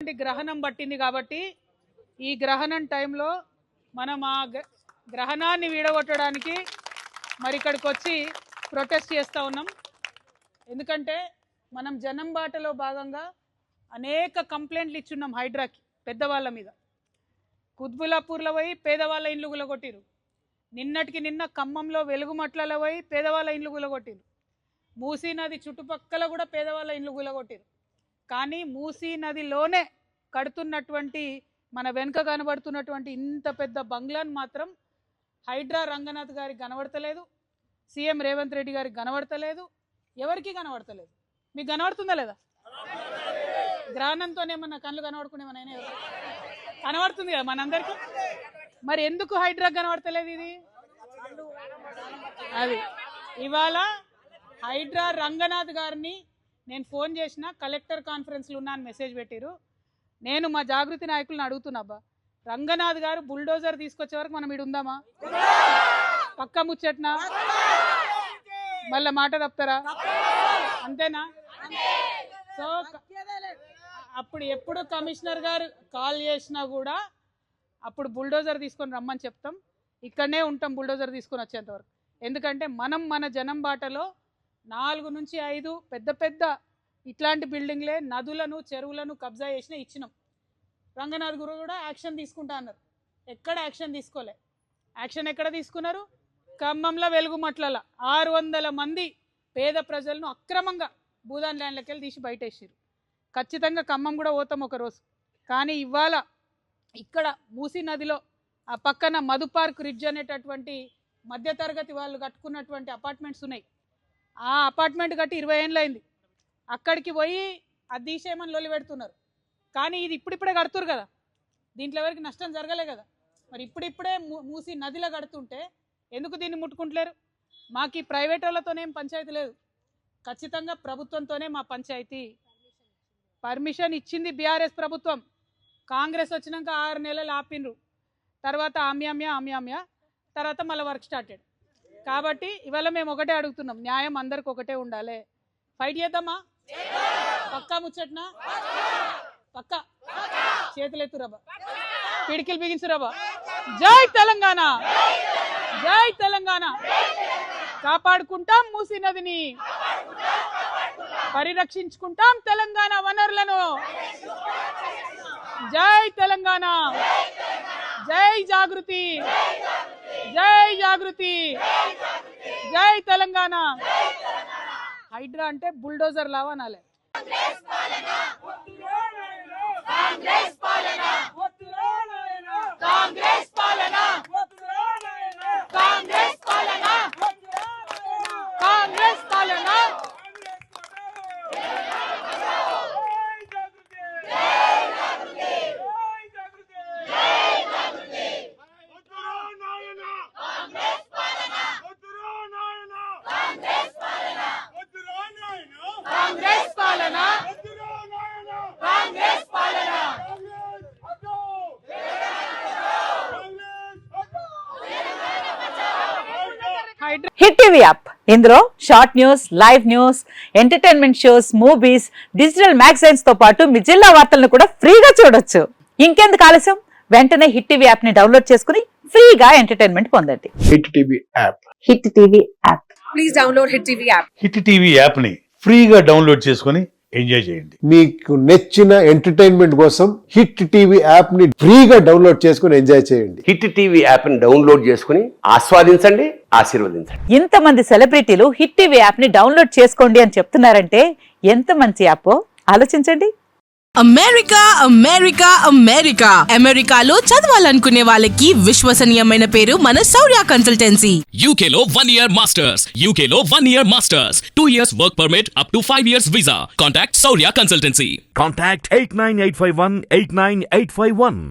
గ్రహణం పట్టింది కాబట్టి ఈ గ్రహణం టైంలో మనం ఆ గ్రహణాన్ని వీడగొట్టడానికి మరి ఇక్కడికి వచ్చి ప్రొటెస్ట్ చేస్తూ ఉన్నాం. ఎందుకంటే మనం జనం బాటలో భాగంగా అనేక కంప్లైంట్లు ఇచ్చున్నాం హైడ్రాకి పెద్దవాళ్ళ మీద. కుత్బులాపూర్లో పోయి పేదవాళ్ళ ఇండ్లు గులగొట్టిరు. నిన్నటికి నిన్న ఖమ్మంలో వెలుగుమట్లలో పోయి పేదవాళ్ళ ఇండ్లు గులగొట్టిరు. మూసీ నది చుట్టుపక్కల కూడా పేదవాళ్ళ ఇండ్లు గులగొట్టిరు. కానీ మూసీ నదిలోనే కడుతున్నటువంటి మన వెనుక కనబడుతున్నటువంటి ఇంత పెద్ద బంగ్లాను మాత్రం హైడ్రా రంగనాథ్ గారికి కనబడతలేదు, సీఎం రేవంత్ రెడ్డి గారికి కనబడతలేదు, ఎవరికి కనబడతలేదు. మీకు కనబడుతుందా లేదా? గ్రహణంతోనేమన్నా కళ్ళు కనబడుకునేమన్నా కనబడుతుంది కదా మనందరికీ. మరి ఎందుకు హైడ్రా కనబడతలేదు? ఇది అది ఇవాళ హైడ్రా రంగనాథ్ గారిని నేను ఫోన్ చేసిన, కలెక్టర్ కాన్ఫరెన్స్లో ఉన్నాను మెసేజ్ పెట్టిరు. నేను మా జాగృతి నాయకులను అడుగుతున్నా, అబ్బా రంగనాథ్ గారు బుల్డోజర్ తీసుకొచ్చే వరకు మనం ఇడు ఉందామా? పక్క ముచ్చట్నా? మళ్ళీ మాట తప్పుతారా? అంతేనా? సో అప్పుడు ఎప్పుడు కమిషనర్ గారు కాల్ చేసినా కూడా అప్పుడు బుల్డోజర్ తీసుకొని రమ్మని చెప్తాం. ఇక్కడనే ఉంటాం బుల్డోజర్ తీసుకొని వచ్చేంతవరకు. ఎందుకంటే మనం మన జనం బాటలో 4 నుంచి 5 పెద్ద పెద్ద ఇట్లాంటి బిల్డింగ్లే నదులను చెరువులను కబ్జా చేసిన ఇచ్చినాం. రంగనాథ్ గురు కూడా యాక్షన్ తీసుకుంటా అన్నారు. ఎక్కడ యాక్షన్ తీసుకోలే. యాక్షన్ ఎక్కడ తీసుకున్నారు? ఖమ్మంలో వెలుగుమట్లలో 600 మంది పేద ప్రజలను అక్రమంగా భూదాన్ ల్యాండ్లకి వెళ్ళి తీసి బయటేసారు. ఖచ్చితంగా ఖమ్మం కూడా పోతాం ఒకరోజు. కానీ ఇవాళ ఇక్కడ మూసీ నదిలో ఆ పక్కన మధు పార్క్ రిడ్జ్ అనేటటువంటి మధ్యతరగతి వాళ్ళు కట్టుకున్నటువంటి అపార్ట్మెంట్స్ ఉన్నాయి. ఆ అపార్ట్మెంట్ కట్టి 20 ఏళ్ళు అయింది. అక్కడికి పోయి అది తీసేయమని లొల్లి పెడుతున్నారు. కానీ ఇది ఇప్పుడిప్పుడే కడుతురు కదా, దీంట్లో ఎవరికి నష్టం జరగలే కదా. మరి ఇప్పుడిప్పుడే మూసి నదిలో కడుతుంటే ఎందుకు దీన్ని ముట్టుకుంటలేరు? మాకు ఈ ప్రైవేట్ వాళ్ళతోనేం పంచాయతీ లేదు, ఖచ్చితంగా ప్రభుత్వంతోనే మా పంచాయతీ. పర్మిషన్ ఇచ్చింది బీఆర్ఎస్ ప్రభుత్వం. కాంగ్రెస్ వచ్చినాక 6 నెలలు ఆపినరు. తర్వాత ఆమ్యామ్య తర్వాత మళ్ళీ వర్క్ స్టార్టెడ్. కాబట్టి ఇవాళ మేము ఒకటే అడుగుతున్నాం, న్యాయం అందరికి ఒకటే ఉండాలి. ఫైట్ చేద్దామా? పక్కా ముచ్చట్నా? పక్కా చేతులు ఎత్తురబ్బా, పిడికిలు బిగించురబ్బా. జై తెలంగాణ, జై తెలంగాణ. కాపాడుకుంటాం మూసీ నదిని, పరిరక్షించుకుంటాం తెలంగాణ వనరులను. జై తెలంగాణ, జై జాగృతి, జై జాగృతి, జై తెలంగాణ. హైడ్రా అంటే బుల్డోజర్ లావా అనాలి. హిట్ టీవీ యాప్, ఇందులో short news, live news, entertainment shows, movies, digital magazines తో పాటు మీ జిల్లా వార్తలను కూడా ఫ్రీగా చూడొచ్చు. ఇంకెందుకు ఆలస్యం? వెంటనే హిట్ టీవీ యాప్ ని డౌన్లోడ్ చేసుకుని ఫ్రీగా ఎంటర్టైన్మెంట్ పొందండి. Hit TV app, hit TV app, please download hit TV app. Hit TV app ని ఫ్రీగా డౌన్లోడ్ చేసుకుని ఎంజాయ్ చేయండి. మీకు నచ్చిన ఎంటర్టైన్మెంట్ కోసం హిట్ టీవీ యాప్ ని ఫ్రీగా డౌన్లోడ్ చేసుకుని ఎంజాయ్ చేయండి. హిట్ టీవీ యాప్ ని డౌన్లోడ్ చేసుకుని ఆస్వాదించండి, ఆశీర్వదించండి. ఇంతమంది సెలబ్రిటీలు హిట్ టీవీ యాప్ ని డౌన్లోడ్ చేసుకోండి అని చెప్తున్నారంటే ఎంత మంచి యాప్ ఆలోచించండి. అమెరికా అమెరికా అమెరికా అమెరికాలో చదవాలనుకునే వాళ్ళకి విశ్వసనీయమైన పేరు మన శౌర్య కన్సల్టెన్సీ. UK లో 1 year masters, UK లో 1 year masters, 2 years work permit up to 5 years visa. Contact Saurya Consultancy. Contact 89851 89851.